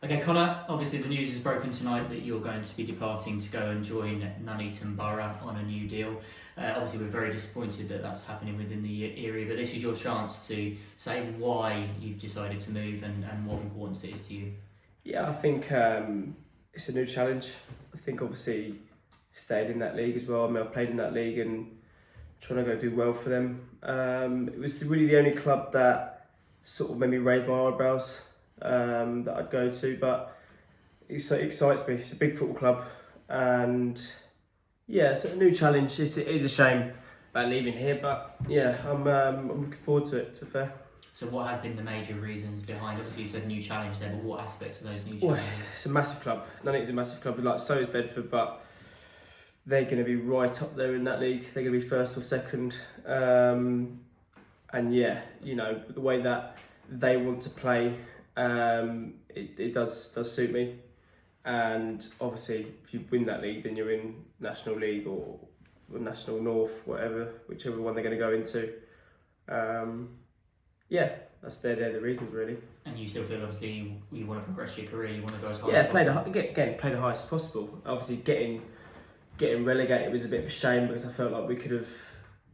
Okay, Connor, obviously the news is broken tonight that you're going to be departing to go and join Nuneaton Borough on a new deal. Obviously we're very disappointed that that's happening within the area, but this is your chance to say why you've decided to move and what importance it is to you. Yeah, I think it's a new challenge. I think obviously stayed in that league as well. I mean, I played in that league and trying to go do well for them. It was really the only club that sort of made me raise my eyebrows that I'd go to, but it excites me. It's a big football club, and yeah, it's a new challenge. It is a shame about leaving here, but yeah, I'm looking forward to it. To be fair. So what have been the major reasons behind, obviously you said new challenge there, but what aspects of those new challenges? Well, it's a massive club. Nuneaton's a massive club, like so is Bedford, but they're going to be right up there in that league. They're going to be first or second. And yeah, you know, the way that they want to play, it does suit me. And obviously, if you win that league, then you're in National League or National North, whichever one they're going to go into. Yeah, they're the reasons really. And you still feel obviously you want to progress your career, you want to go as high Yeah, as possible? play the highest possible. Obviously, getting relegated was a bit of a shame because I felt like we could have,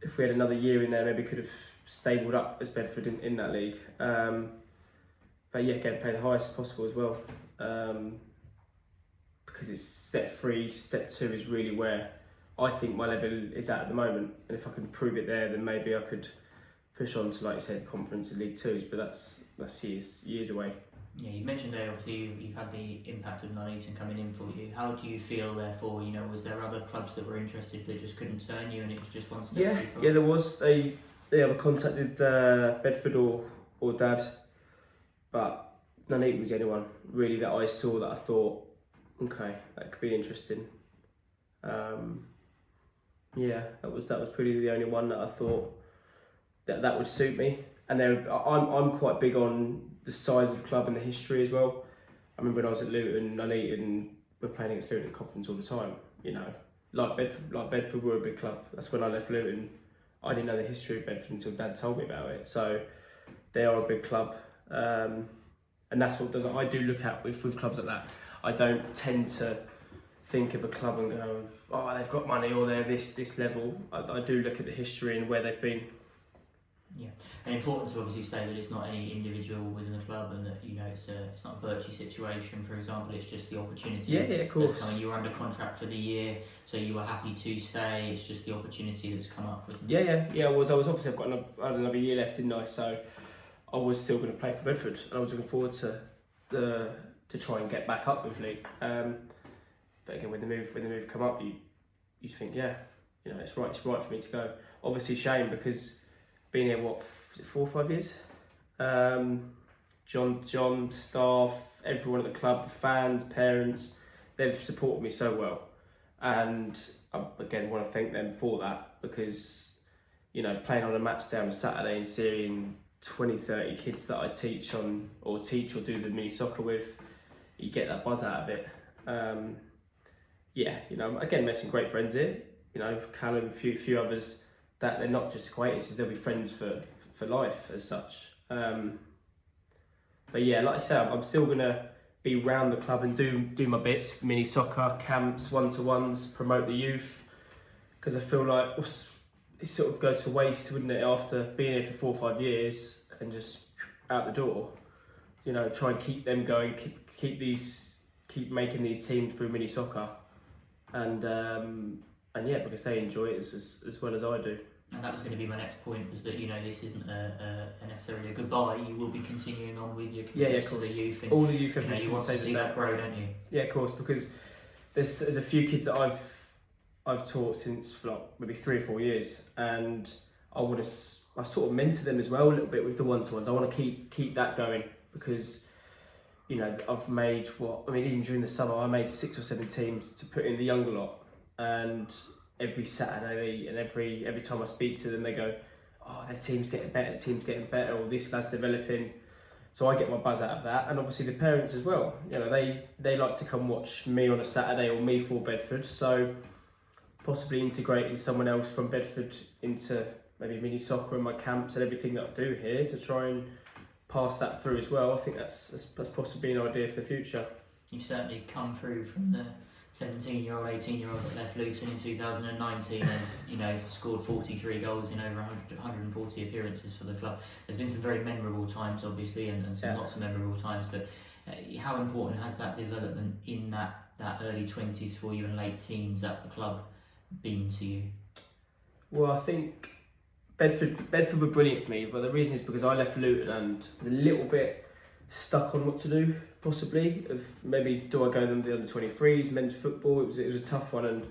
if we had another year in there, maybe could have stabled up as Bedford in that league. But yeah, again, play the highest possible as well. Because it's step 3, step 2 is really where I think my level is at the moment. And if I can prove it there, then maybe I could push on to, like you said, conference and League 2s, but that's years away. Yeah, you mentioned there obviously you've had the impact of Nuneaton coming in for you. How do you feel therefore, was there other clubs that were interested that just couldn't turn you and it was just one step too far? Yeah, there was. They either contacted Bedford or Dad, but Nuneaton was the only one really that I saw that I thought, okay, that could be interesting. Yeah, that was pretty the only one that I thought that would suit me. And I'm quite big on the size of club and the history as well. I remember when I was at Luton, Nuneaton were playing against Luton at conference all the time. Like Bedford were a big club. That's when I left Luton. I didn't know the history of Bedford until Dad told me about it. So they are a big club, and that's what I do look at with clubs like that. I don't tend to think of a club and go, oh, they've got money or they're this level. I do look at the history and where they've been. Yeah, and important to obviously say that it's not any individual within the club and that it's not a Birchie situation, for example. It's just the opportunity. Yeah, of course. That's coming. You were under contract for the year, so you were happy to stay. It's just the opportunity that's come up, isn't it? Yeah. I was obviously I had another year left, didn't I? So I was still going to play for Bedford, and I was looking forward to try and get back up with League. But again, when the move come up, you think, yeah, it's right for me to go. Obviously, shame because been here 4 or 5 years. John, staff, everyone at the club, the fans, parents, they've supported me so well, and I again want to thank them for that because playing on a match day on a Saturday and seeing 20-30 kids that I teach or do the mini soccer with, you get that buzz out of it. Again, made some great friends here. Callum, a few others that they're not just acquaintances; they'll be friends for life as such. But yeah, like I said, I'm still gonna be round the club and do my bits, mini soccer, camps, 1-to-1s, promote the youth, because I feel like it sort of go to waste, wouldn't it, after being here for 4 or 5 years and just out the door. Try and keep them going, keep making these teams through mini soccer, and yeah, because they enjoy it as well as I do. And that was going to be my next point, was that this isn't necessarily a goodbye. You will be continuing on with your commitments to the youth. And, all the youth, you want to see that grow, don't you? Yeah, of course, because there's a few kids that I've taught since maybe 3 or 4 years, and I sort of mentor them as well a little bit with the 1-to-1s. I want to keep that going because I've made even during the summer I made 6 or 7 teams to put in the younger lot, and every Saturday and every time I speak to them, they go, oh, their team's getting better, or this lad's developing. So I get my buzz out of that, and obviously the parents as well. They like to come watch me on a Saturday or me for Bedford. So possibly integrating someone else from Bedford into maybe mini soccer and my camps and everything that I do here to try and pass that through as well. I think that's possibly an idea for the future. You've certainly come through from the 17-year-old, 18-year-old that left Luton in 2019 and, you know, scored 43 goals in over 140 appearances for the club. There's been some very memorable times, obviously, and some lots of memorable times, but how important has that development in that early 20s for you and late teens at the club been to you? Well, I think Bedford were brilliant for me, but the reason is because I left Luton and was a little bit stuck on what to do, possibly. Of maybe do I go to the under-23s, men's football? It was a tough one, and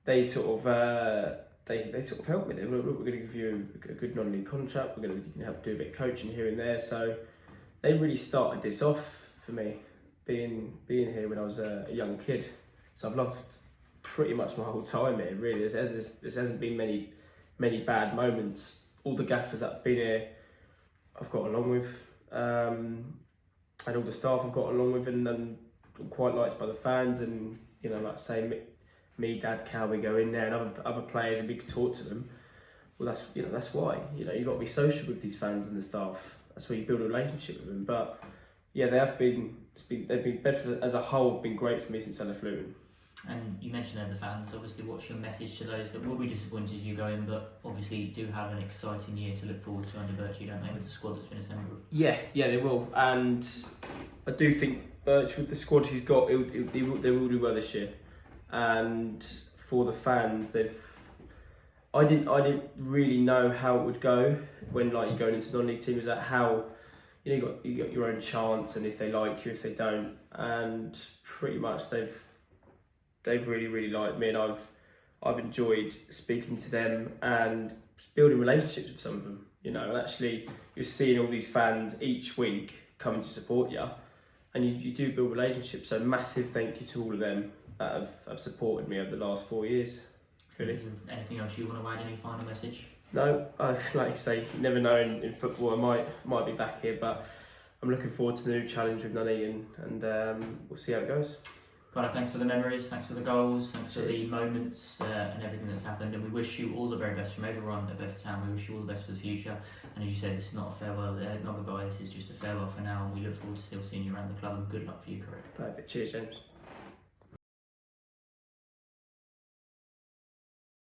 they sort of they sort of helped me. They were, we're going to give you a good non-league contract. You can help do a bit of coaching here and there. So they really started this off for me, being here when I was a young kid. So I've loved pretty much my whole time here. Really, there hasn't been many bad moments. All the gaffers that have been here, I've got along with. And all the staff I've got along with, and I'm quite liked by the fans, and you know, like I say, me, Dad, Cal, we go in there, and other players, and we can talk to them. Well, that's why, you know, you've got to be social with these fans and the staff. That's where you build a relationship with them. But yeah, they've been Bedford as a whole have been great for me since I left Luton. And you mentioned there the fans. Obviously, what's your message to those that will be disappointed you go in, but obviously do have an exciting year to look forward to under Birchie, don't they, with the squad that's been assembled? Yeah, they will. And I do think Birch, with the squad he's got, they will do well this year. And for the fans, I didn't really know how it would go when like you're going into non-league team. Is that how, you know, you got your own chance, and if they like you, if they don't, and pretty much they've really liked me, and I've enjoyed speaking to them and building relationships with some of them, you know, and actually you're seeing all these fans each week coming to support you, and you do build relationships. So massive thank you to all of them that have supported me over the last 4 years. Really. Anything else you want to add? Any final message? No, like you say, you never know in football. I might be back here, but I'm looking forward to the new challenge with Nuneaton, and we'll see how it goes. Connor, thanks for the memories, thanks for the goals, thanks for the moments and everything that's happened, and we wish you all the very best from everyone at Bedford Town. We wish you all the best for the future, and as you said, this is not a farewell, not goodbye, this is just a farewell for now, and we look forward to still seeing you around the club, and good luck for your career. Perfect, cheers James.